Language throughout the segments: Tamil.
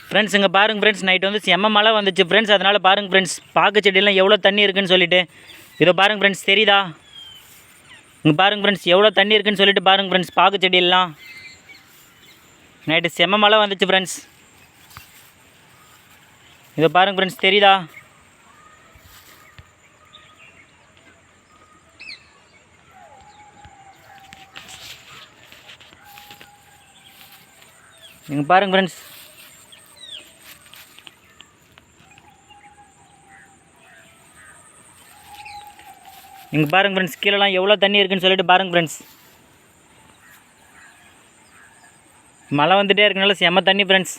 ஃப்ரெண்ட்ஸ் இங்கே பாருங்கள் ஃப்ரெண்ட்ஸ், நைட் வந்து செம்ம மழை வந்துச்சு ஃப்ரெண்ட்ஸ். அதனால் பாருங்கள் ஃப்ரெண்ட்ஸ், பாக்கு செடியெல்லாம் எவ்வளோ தண்ணி இருக்குதுன்னு சொல்லிட்டு. இதோ பாருங்கள் ஃப்ரெண்ட்ஸ், தெரியுதா? இங்கே பாருங்கள் ஃப்ரெண்ட்ஸ், எவ்வளோ தண்ணி இருக்குதுன்னு சொல்லிட்டு பாருங்கள் ஃப்ரெண்ட்ஸ், பாக்கு செடியெல்லாம் நைட்டு செம்ம மழை வந்துச்சு ஃப்ரெண்ட்ஸ். இதோ பாருங்கள் ஃப்ரெண்ட்ஸ், தெரியுதா? இங்கே பாருங்கள் ஃப்ரெண்ட்ஸ், இங்கே பாருங்கள் ஃப்ரெண்ட்ஸ், கீழெல்லாம் எவ்வளோ தண்ணி இருக்குதுன்னு சொல்லிட்டு பாருங்கள் ஃப்ரெண்ட்ஸ். மழை வந்துகிட்டே இருக்கனால செம்ம தண்ணி ஃப்ரெண்ட்ஸ்.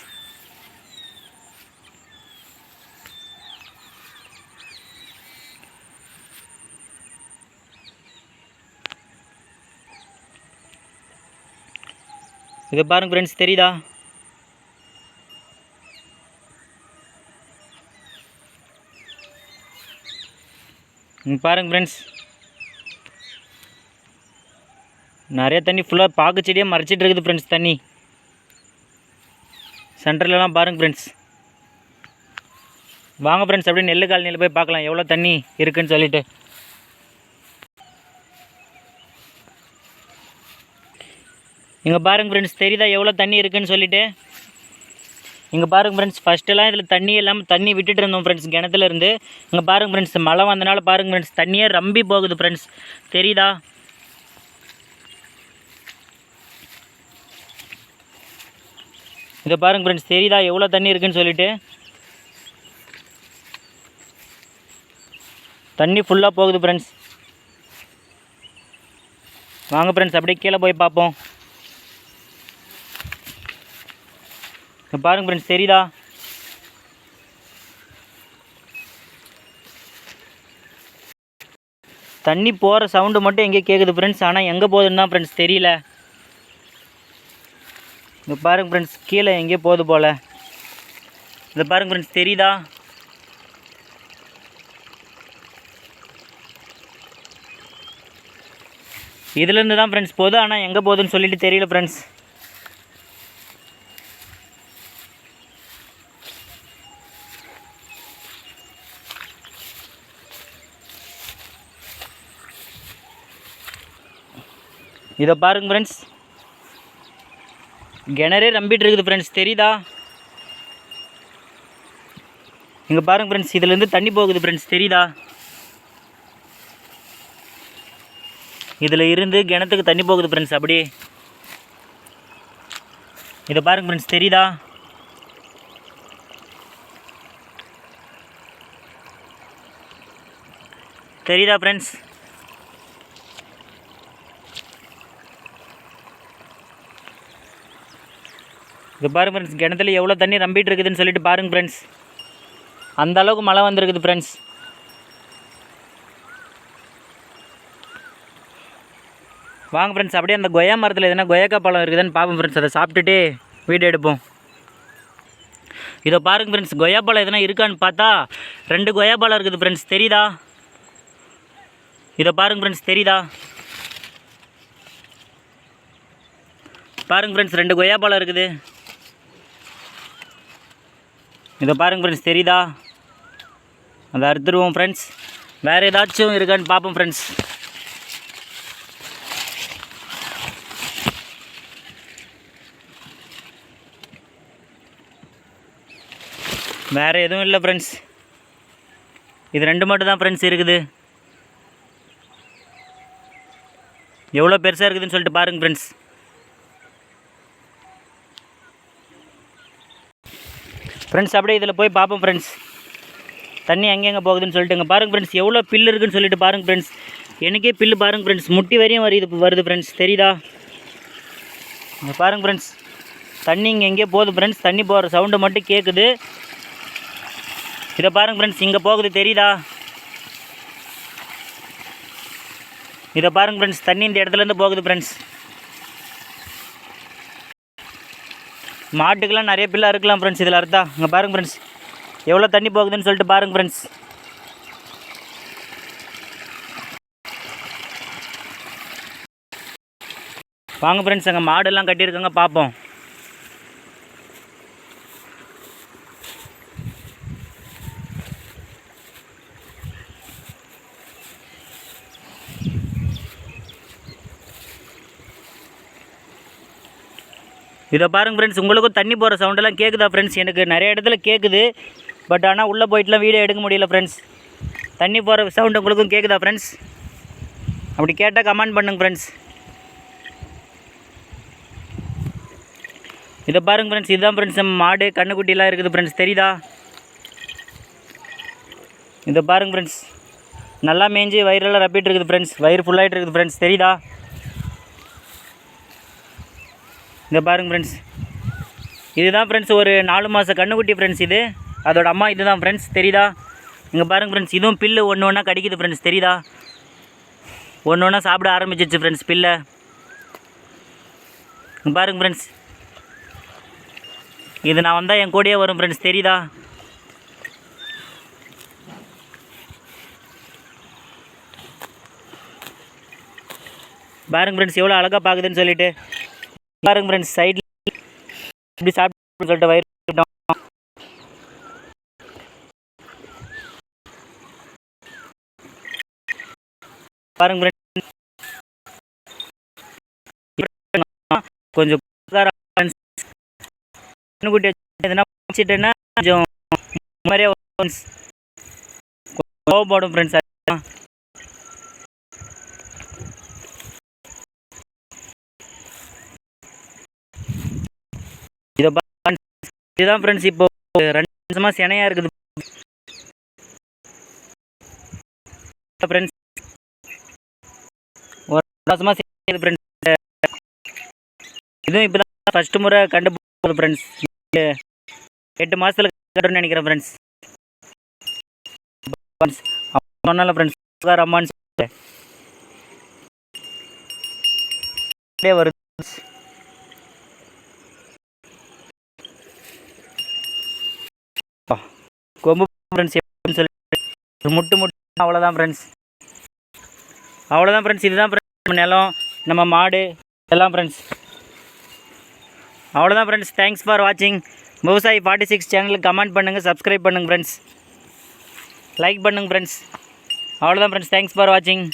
இதை பாருங்கள் ஃப்ரெண்ட்ஸ், தெரியுதா? இங்கே பாருங்கள் ஃப்ரெண்ட்ஸ், நிறைய தண்ணி ஃபுல்லாக பாக்கு செடியே மறைச்சிட்டு இருக்குது ஃப்ரெண்ட்ஸ். தண்ணி சென்டர்லலாம் பாருங்கள் ஃப்ரெண்ட்ஸ். வாங்க ஃப்ரெண்ட்ஸ், அப்படியே நெல்லு காலனியில் போய் பார்க்கலாம் எவ்வளோ தண்ணி இருக்குதுன்னு சொல்லிட்டு. இங்கே பாருங்கள் ஃப்ரெண்ட்ஸ், தெரியுதா எவ்வளோ தண்ணி இருக்குதுன்னு சொல்லிட்டு. இங்கே பாருங்கள் ஃப்ரெண்ட்ஸ், ஃபஸ்ட்டெல்லாம் இதில் தண்ணி இல்லாமல் தண்ணி விட்டுட்டு இருந்தோம் ஃப்ரெண்ட்ஸ் கிணத்துலேருந்து. இங்கே பாருங்கள் ஃப்ரெண்ட்ஸ், மழை வந்தனால பாருங்கள் ஃப்ரெண்ட்ஸ், தண்ணியே ரம்பி போகுது ஃப்ரெண்ட்ஸ். தெரியுதா? இதை பாருங்கள் ஃப்ரெண்ட்ஸ், தெரியுதா எவ்வளோ தண்ணி இருக்குதுன்னு சொல்லிட்டு. தண்ணி ஃபுல்லாக போகுது ஃப்ரெண்ட்ஸ். வாங்க ஃப்ரெண்ட்ஸ், அப்படியே கீழே போய் பார்ப்போம். பாருங்கள் ஃப்ரெண்ட்ஸ், தெரியுதா? தண்ணி போகிற சவுண்டு மட்டும் எங்கே கேட்குது ஃப்ரெண்ட்ஸ், ஆனால் எங்கே போகுதுன்னு தான் ஃப்ரெண்ட்ஸ் தெரியல. இங்கே பாருங்கள் ஃப்ரெண்ட்ஸ், கீழே எங்கேயோ போகுது போல். இதை பாருங்கள் ஃப்ரெண்ட்ஸ், தெரியுதா? இதுலேருந்து தான் ஃப்ரெண்ட்ஸ் போகுது, ஆனால் எங்கே போகுதுன்னு சொல்லிட்டு தெரியல ஃப்ரெண்ட்ஸ். இதை பாருங்க ஃப்ரெண்ட்ஸ், கிணறே ரம்பிட்டு இருக்குது ஃப்ரெண்ட்ஸ். தெரியுதா? இங்கே பாருங்கள் ஃப்ரெண்ட்ஸ், இதுலேருந்து தண்ணி போகுது ஃப்ரெண்ட்ஸ். தெரியுதா? இதில் இருந்து கிணத்துக்கு தண்ணி போகுது ஃப்ரெண்ட்ஸ் அப்படியே. இதை பாருங்கள் ஃப்ரெண்ட்ஸ், தெரியுதா? தெரியுதா ஃப்ரெண்ட்ஸ்? இது பாருங்கள் ஃப்ரெண்ட்ஸ், கிணத்துல எவ்வளோ தண்ணி ரம்பிட்டு இருக்குதுன்னு சொல்லிட்டு பாருங்கள் ஃப்ரெண்ட்ஸ். அந்த அளவுக்கு மழை வந்துருக்குது ஃப்ரெண்ட்ஸ். வாங்க ஃப்ரெண்ட்ஸ், அப்படியே அந்த கொய்யா மரத்தில் எதுனா கொய்யாக்காய் பழம் இருக்குதுன்னு பார்ப்போம் ஃப்ரெண்ட்ஸ். அதை சாப்பிட்டுட்டு வீடியோ எடுப்போம். இதை பாருங்கள் ஃப்ரெண்ட்ஸ், கொய்யா பழம் எதுனா இருக்கான்னு பார்த்தா 2 கொய்யா பழம் இருக்குது ஃப்ரெண்ட்ஸ். தெரியுதா? இதை பாருங்கள் ஃப்ரெண்ட்ஸ், தெரியுதா? பாருங்கள் ஃப்ரெண்ட்ஸ், 2 கொய்யா பழம் இருக்குது. இதை பாருங்கள் ஃப்ரெண்ட்ஸ், தெரியுதா? அதை அறுத்துருவோம் ஃப்ரெண்ட்ஸ். வேறு ஏதாச்சும் இருக்கான்னு பார்ப்போம் ஃப்ரெண்ட்ஸ். வேறு எதுவும் இல்லை ஃப்ரெண்ட்ஸ், இது 2 மட்டும் தான் ஃப்ரெண்ட்ஸ் இருக்குது. எவ்வளோ பெருசாக இருக்குதுன்னு சொல்லிட்டு பாருங்கள் ஃப்ரெண்ட்ஸ். ஃப்ரெண்ட்ஸ், அப்படியே இதில் போய் பார்ப்போம் ஃப்ரெண்ட்ஸ், தண்ணி எங்கெங்கே போகுதுன்னு சொல்லிட்டு. இங்கே பாருங்கள் ஃப்ரெண்ட்ஸ், எவ்வளோ பில்லு இருக்குதுன்னு சொல்லிட்டு பாருங்கள் ஃப்ரெண்ட்ஸ். எனக்கே பில்லு பாருங்கள் ஃப்ரெண்ட்ஸ், முட்டி வரையும் வருது ஃப்ரெண்ட்ஸ். தெரியுதா? இங்கே பாருங்கள் ஃப்ரெண்ட்ஸ், தண்ணி இங்கே எங்கேயோ போகுது ஃப்ரெண்ட்ஸ். தண்ணி போகிற சவுண்டு மட்டும் கேட்குது. இதை பாருங்கள் ஃப்ரெண்ட்ஸ், இங்கே போகுது. தெரியுதா? இதை பாருங்கள் ஃப்ரெண்ட்ஸ், தண்ணி இந்த இடத்துலேருந்து போகுது ஃப்ரெண்ட்ஸ். மாட்டுக்கெல்லாம் நிறைய பில்லாக இருக்கலாம் ஃப்ரெண்ட்ஸ் இதில் அறுத்தா. இங்கே பாருங்கள் ஃப்ரெண்ட்ஸ், எவ்வளோ தண்ணி போகுதுன்னு சொல்லிட்டு பாருங்கள் ஃப்ரெண்ட்ஸ். வாங்க ஃப்ரெண்ட்ஸ், அங்கே மாடெல்லாம் கட்டியிருக்காங்க பார்ப்போம். இதை பாருங்கள் ஃப்ரெண்ட்ஸ், உங்களுக்கும் தண்ணி போகிற சவுண்டெல்லாம் கேட்குதா ஃப்ரெண்ட்ஸ்? எனக்கு நிறைய இடத்துல கேட்குது, பட் ஆனால் உள்ளே போயிட்டுலாம் வீடியோ எடுக்க முடியல ஃப்ரெண்ட்ஸ். தண்ணி போகிற சவுண்டு உங்களுக்கும் கேட்குதா ஃப்ரெண்ட்ஸ்? அப்படி கேட்டால் கமெண்ட் பண்ணுங்க ஃப்ரெண்ட்ஸ். இதை பாருங்கள் ஃப்ரெண்ட்ஸ், இதுதான் ஃப்ரெண்ட்ஸ் நம்ம மாடு கண்ணுக்குட்டிலாம் இருக்குது ஃப்ரெண்ட்ஸ், தெரியுதா? இதை பாருங்கள் ஃப்ரெண்ட்ஸ், நல்லா மேய்ஞ்சி வயிறெல்லாம் ரப்பிட்டு இருக்குது ஃப்ரெண்ட்ஸ், வயிறு ஃபுல்லாகிட்டு இருக்குது ஃப்ரெண்ட்ஸ், தெரியுதா? இதை பாருங்கள் ஃப்ரெண்ட்ஸ், இதுதான் ஃப்ரெண்ட்ஸ் ஒரு 4 மாத கண்ணுக்குட்டி ஃப்ரெண்ட்ஸ். இது அதோட அம்மா இதுதான் ஃப்ரெண்ட்ஸ், தெரியுதா? இங்கே பாருங்கள் ஃப்ரெண்ட்ஸ், இதுவும் பில்லு ஒன்று ஒன்றா கடிக்குது ஃப்ரெண்ட்ஸ், தெரியுதா? ஒன்று ஒன்றா சாப்பிட ஆரம்பிச்சிச்சு ஃப்ரெண்ட்ஸ் பில்லை. பாருங்கள் ஃப்ரெண்ட்ஸ், இது நான் வந்தால் என் கூடயே வரும் ஃப்ரெண்ட்ஸ், தெரியுதா? பாருங்க ஃப்ரெண்ட்ஸ், எவ்வளோ அழகாக பார்க்குதுன்னு சொல்லிட்டு. பாருங்க ஃப்ரெண்ட்ஸ், சைடில் இப்படி சாப்பிட்டு சொல்லிட்டு வயிறு பாருங்க ஃப்ரெண்ட்ஸ், கொஞ்சம் கண்ணுக்குட்டி எதுனா வச்சுட்டேன்னா கொஞ்சம் மாதிரியே கோவப்படும் ஃப்ரெண்ட்ஸ். இதுதான் ஃப்ரெண்ட்ஸ், இப்போ 2 மாதமாக சினையாக இருக்குது ஃப்ரெண்ட்ஸ். ஒரு 2 மாதமாக சினையாக ஃப்ரெண்ட்ஸ். இதுவும் இப்போ தான் ஃபஸ்ட்டு முறை கண்டு போகுது ஃப்ரெண்ட்ஸ். 8 மாதத்தில் கட்டுன்னு நினைக்கிறேன் ஃப்ரெண்ட்ஸ். சொன்னால ஃப்ரெண்ட்ஸ் அம்மான்னு சொல்லிட்டு வருது. கொம்பு ஃப்ரெண்ட்ஸ் எப்படின்னு சொல்லி முட்டு அவ்வளோதான் ஃப்ரெண்ட்ஸ், அவ்வளோதான் ஃப்ரெண்ட்ஸ். இதுதான் ஃப்ரெண்ட்ஸ் நிலம், நம்ம மாடு எல்லாம் ஃப்ரெண்ட்ஸ். அவ்வளோதான் ஃப்ரெண்ட்ஸ். தேங்க்ஸ் ஃபார் வாட்சிங். விவசாயி 46 சேனலுக்கு கமெண்ட் பண்ணுங்கள், சப்ஸ்கிரைப் பண்ணுங்கள் ஃப்ரெண்ட்ஸ், லைக் பண்ணுங்கள் ஃப்ரெண்ட்ஸ். அவ்வளோதான் ஃப்ரெண்ட்ஸ். தேங்க்ஸ் ஃபார் வாட்சிங்.